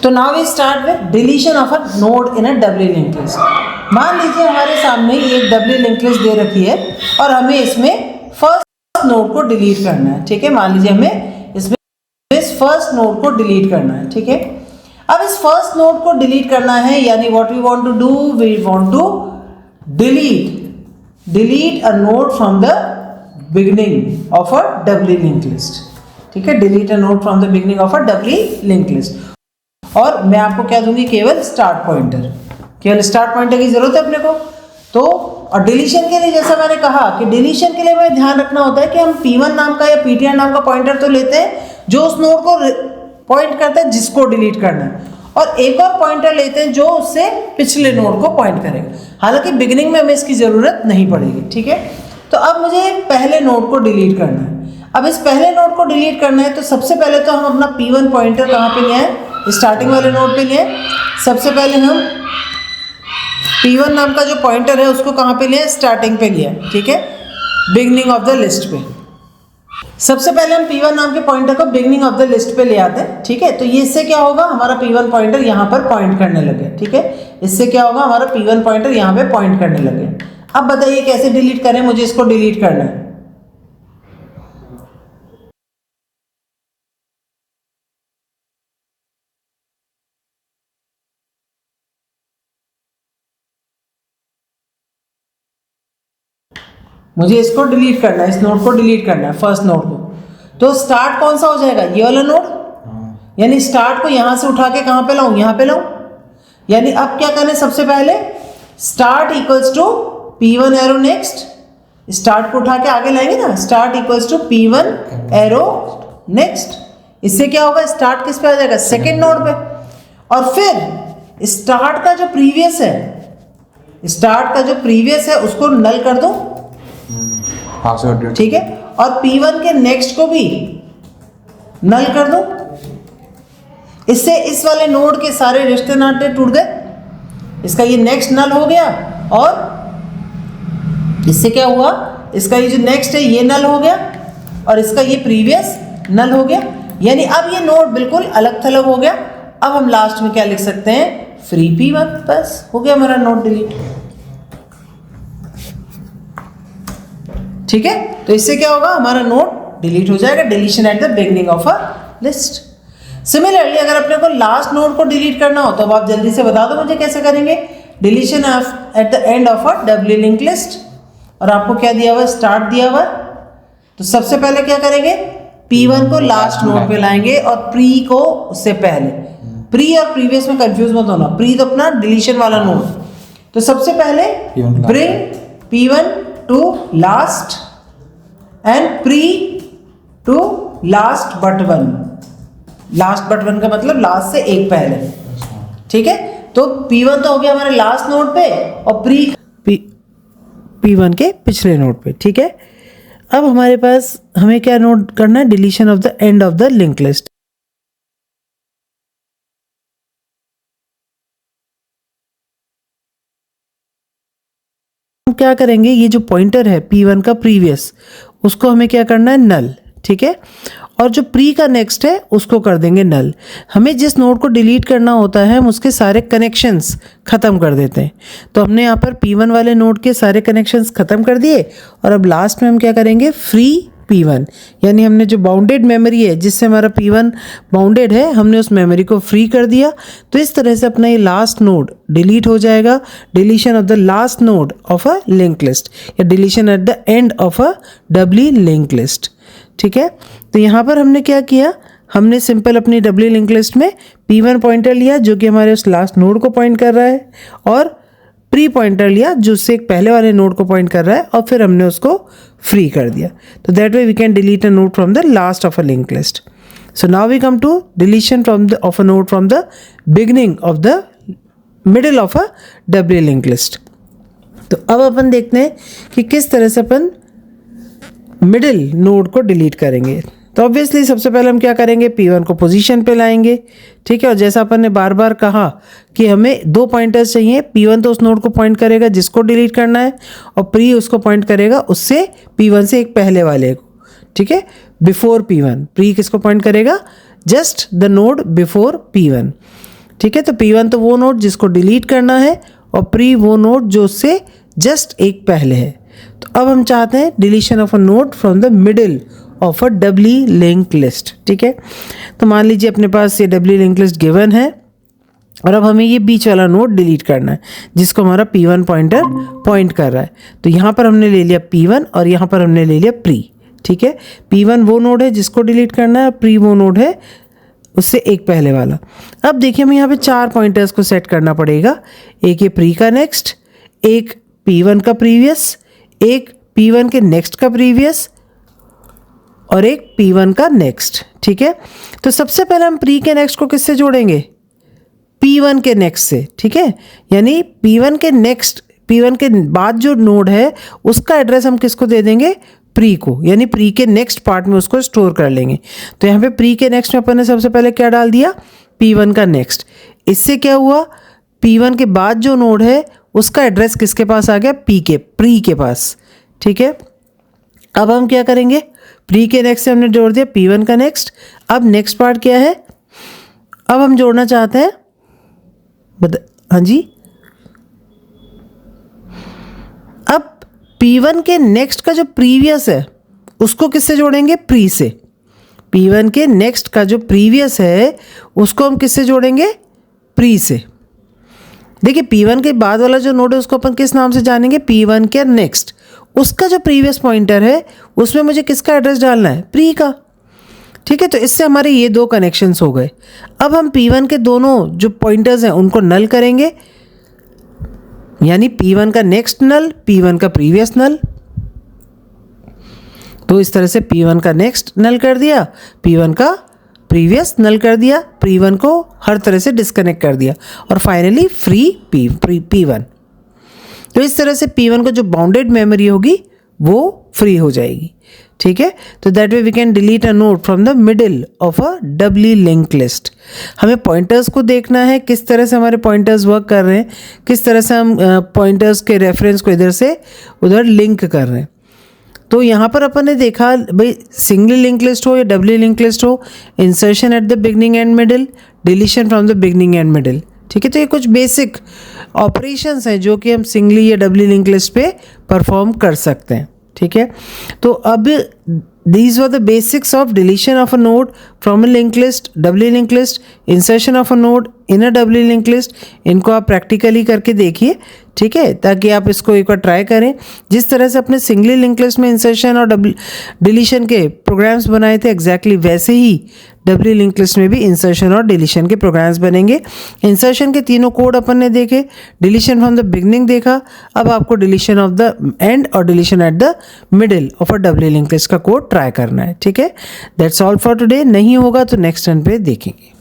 तो now we start with deletion of a node in a doubly linked list. मान लीजिए हमारे सामने एक डबली लिंक्ड लिस्ट दे रखी है और हमें इसमें फर्स्ट नोड को डिलीट करना है। ठीक है, मान लीजिए हमें इसमें इस फर्स्ट नोड को डिलीट करना है। ठीक है, अब इस फर्स्ट नोड को डिलीट करना है, यानी what we want to do, we want to delete a node from the beginning of a doubly linked list. ठीक है, delete a node from the beginning of a doubly linked list. और मैं आपको क्या दूंगी, केवल स्टार्ट पॉइंटर, केवल start pointer की जरूरत है अपने को। तो और डिलीशन के लिए जैसा मैंने कहा कि डिलीशन के लिए हमें ध्यान रखना होता है कि हम P1 नाम का या PTR नाम का पॉइंटर तो लेते हैं जो उस नोड को पॉइंट करता है जिसको डिलीट करना है, और एक और पॉइंटर लेते हैं जो उससे पिछले नोड को पॉइंट करेगा। हालांकि बिगिनिंग में हमें इसकी जरूरत नहीं पड़ेगी। ठीक है, तो अब मुझे पहले नोड को डिलीट करना है। अब इस पहले नोड को डिलीट करना है तो सबसे पहले तो हम अपना P1 पॉइंटर कहाँ पे लिया है, स्टार्टिंग वाले नोड पे लिए। सबसे पहले हम P1 नाम का जो पॉइंटर है उसको कहाँ पे लिया, स्टार्टिंग पे लिया। ठीक है, बिगनिंग ऑफ द लिस्ट पे। सबसे पहले हम P1 नाम के पॉइंटर को बिगनिंग ऑफ द लिस्ट पे ले आते हैं। ठीक है, तो ये इससे क्या होगा, हमारा P1 पॉइंटर यहाँ पर पॉइंट करने लगे। ठीक है, इससे क्या होगा, हमारा P1 पॉइंटर यहाँ पे पॉइंट करने लगे। अब बताइए कैसे डिलीट करें, मुझे इसको डिलीट करना है। मुझे इसको डिलीट करना है, इस नोड को डिलीट करना है, फर्स्ट नोड को। तो स्टार्ट कौन सा हो जाएगा, ये वाला नोड, यानी स्टार्ट को यहां से उठा के कहां पे लाऊं, यहां पे लाऊं। यानी अब क्या करें, सबसे पहले start equals to P1 arrow next, start को उठा के आगे लाएंगे ना, start equals to P1 arrow next. इससे क्या होगा, स्टार्ट किस पे आ जाएगा, सेकेंड नोड पे। और फिर स्टार्ट का जो प्रीवियस है, स्टार्ट का जो प्रीवियस है उसको नल कर दो। ठीक है, और P1 के नेक्स्ट को भी नल कर दो। इससे इस वाले नोड के सारे रिश्ते नाते टूट गए। इसका ये नेक्स्ट नल हो गया, और इससे क्या हुआ, इसका ये जो नेक्स्ट है ये नल हो गया, और इसका ये प्रीवियस नल हो गया। यानी अब ये नोड बिल्कुल अलग थलग हो गया। अब हम लास्ट में क्या लिख सकते हैं, फ्री P1। बस हो गया हमारा नोड डिलीट। ठीक है, तो इससे क्या होगा, हमारा नोड डिलीट हो जाएगा, deletion at the beginning of a list. Similarly अगर अपने को लास्ट नोड को डिलीट करना हो तो अब आप जल्दी से बता दो मुझे कैसे करेंगे। Deletion at the end of a doubly linked list, और आपको क्या दिया हुआ, स्टार्ट दिया हुआ। तो सबसे पहले क्या करेंगे, P1 को लास्ट नोड पे लाएंगे और प्री को उससे पहले। प्री और प्रीवियस में कंफ्यूज मत होना, प्री तो अपना डिलीशन वाला नोड। तो सबसे पहले bring P1 to last and pre to last but one. Last but one का मतलब लास्ट से एक पहले। ठीक है, तो P1 तो हो गया हमारे लास्ट नोड पे, और P1 के पिछले नोड पे। ठीक है, अब हमारे पास हमें क्या नोट करना है, deletion of the end of the link list. हम क्या करेंगे, ये जो पॉइंटर है P1 का प्रीवियस, उसको हमें क्या करना है, नल। ठीक है, और जो प्री का नेक्स्ट है उसको कर देंगे नल। हमें जिस नोड को डिलीट करना होता है हम उसके सारे कनेक्शंस ख़त्म कर देते हैं। तो हमने यहाँ पर P1 वाले नोड के सारे कनेक्शंस ख़त्म कर दिए, और अब लास्ट में हम क्या करेंगे, फ्री P1, यानी हमने जो बाउंडेड मेमोरी है जिससे हमारा P1 बाउंडेड है, हमने उस मेमोरी को फ्री कर दिया। तो इस तरह से अपना ये लास्ट नोड डिलीट हो जाएगा, deletion of the last node of a link list, या deletion at the end of a doubly link list. ठीक है, तो यहाँ पर हमने क्या किया, हमने सिंपल अपनी डबली लिंक लिस्ट में P1 पॉइंटर लिया जो कि हमारे उस लास्ट नोड को पॉइंट कर रहा है, और प्री पॉइंटर लिया जो उससे एक पहले वाले नोड को पॉइंट कर रहा है, और फिर हमने उसको फ्री कर दिया। तो that way we can delete a node from the last of a link list. So now we come to deletion from the of a node from the beginning of the middle of a doubly link list. तो अब अपन देखते हैं कि किस तरह से अपन मिडिल नोड को डिलीट करेंगे। तो ऑब्वियसली सबसे पहले हम क्या करेंगे, P1 को पोजीशन पे लाएंगे। ठीक है, और जैसा अपन ने बार बार कहा कि हमें दो पॉइंटर्स चाहिए, P1 तो उस नोड को पॉइंट करेगा जिसको डिलीट करना है, और प्री उसको पॉइंट करेगा उससे P1 से एक पहले वाले को। ठीक है, बिफोर P1, प्री किसको पॉइंट करेगा, just the node before P1। ठीक है। तो P1 तो वो नोड जिसको डिलीट करना है और प्री वो नोड जो उससे जस्ट एक पहले है। तो अब हम चाहते हैं deletion of a node from the middle of a doubly link list. ठीक है, तो मान लीजिए अपने पास ये डबली लिंक लिस्ट गिवन है और अब हमें ये बीच वाला नोड डिलीट करना है जिसको हमारा P1 पॉइंटर पॉइंट कर रहा है। तो यहाँ पर हमने ले लिया P1 और यहाँ पर हमने ले लिया प्री। ठीक है, P1 वो नोड है जिसको डिलीट करना है, प्री वो नोड है उससे एक पहले वाला। अब देखिए हमें यहाँ पे 4 पॉइंटर्स को सेट करना पड़ेगा। एक ये प्री का नेक्स्ट, एक P1 का प्रीवियस, एक P1 के नेक्स्ट का प्रीवियस और एक P1 का नेक्स्ट। ठीक है, तो सबसे पहले हम प्री के नेक्स्ट को किससे जोड़ेंगे? P1 के नेक्स्ट से। ठीक है, यानी P1 के नेक्स्ट, P1 के बाद जो नोड है उसका एड्रेस हम किसको दे देंगे? प्री को, यानी प्री के नेक्स्ट पार्ट में उसको स्टोर कर लेंगे। तो यहाँ पे प्री के नेक्स्ट में अपन ने सबसे पहले क्या डाल दिया? P1 का नेक्स्ट। इससे क्या हुआ? P1 के बाद जो नोड है उसका एड्रेस किसके पास आ गया? प्री के पास। ठीक है, अब हम क्या करेंगे? प्री के नेक्स्ट से हमने जोड़ दिया P1 का नेक्स्ट। अब नेक्स्ट पार्ट क्या है? अब हम जोड़ना चाहते हैं, हाँ जी, अब P1 के नेक्स्ट का जो प्रीवियस है उसको किससे जोड़ेंगे? प्री से। P1 के नेक्स्ट का जो प्रीवियस है उसको हम किससे जोड़ेंगे? प्री से। देखिए P1 के बाद वाला जो नोड है उसको अपन किस नाम से जानेंगे? P1 के नेक्स्ट। उसका जो प्रीवियस पॉइंटर है उसमें मुझे किसका एड्रेस डालना है? प्री का। ठीक है, तो इससे हमारे ये 2 कनेक्शंस हो गए। अब हम P1 के दोनों जो पॉइंटर्स हैं उनको नल करेंगे, यानी P1 का नेक्स्ट नल, P1 का प्रीवियस नल। तो इस तरह से P1 का नेक्स्ट नल कर दिया, P1 का प्रीवियस नल कर दिया, P1 को हर तरह से डिस्कनेक्ट कर दिया और फाइनली फ्री P1। तो इस तरह से P1 को जो बाउंडेड मेमोरी होगी वो फ्री हो जाएगी। ठीक है, तो that way we can delete a node from the middle of a doubly link list. हमें पॉइंटर्स को देखना है, किस तरह से हमारे पॉइंटर्स वर्क कर रहे हैं, किस तरह से हम पॉइंटर्स के रेफरेंस को इधर से उधर लिंक कर रहे हैं। तो यहाँ पर अपन ने देखा भाई सिंगल लिंक लिस्ट हो या डबली लिंक लिस्ट हो, insertion at the beginning and middle, deletion from the beginning and middle. ठीक है, तो ये कुछ बेसिक ऑपरेशंस हैं जो कि हम सिंगली या डबली लिंक लिस्ट पे परफॉर्म कर सकते हैं। ठीक है, तो अब these were the basics of deletion of a node from a linked list, doubly linked list, insertion of a node in a doubly linked list। इनको आप प्रैक्टिकली करके देखिए, ठीक है, ताकि आप इसको एक बार ट्राई करें। जिस तरह से अपने सिंगली लिंक लिस्ट में इंसर्शन और डिलीशन के प्रोग्राम्स बनाए थे एग्जैक्टली वैसे ही डबली लिंक लिस्ट में भी इंसर्शन और डिलीशन के प्रोग्राम्स बनेंगे। इंसर्शन के तीनों कोड अपन ने देखे, डिलीशन फ्रॉम द बिगनिंग देखा, अब आपको डिलीशन ऑफ द एंड और deletion at the middle of a doubly link list का कोड ट्राई करना है। ठीक है, दैट्स ऑल फॉर टुडे। नहीं होगा तो नेक्स्ट टर्न पे देखेंगे।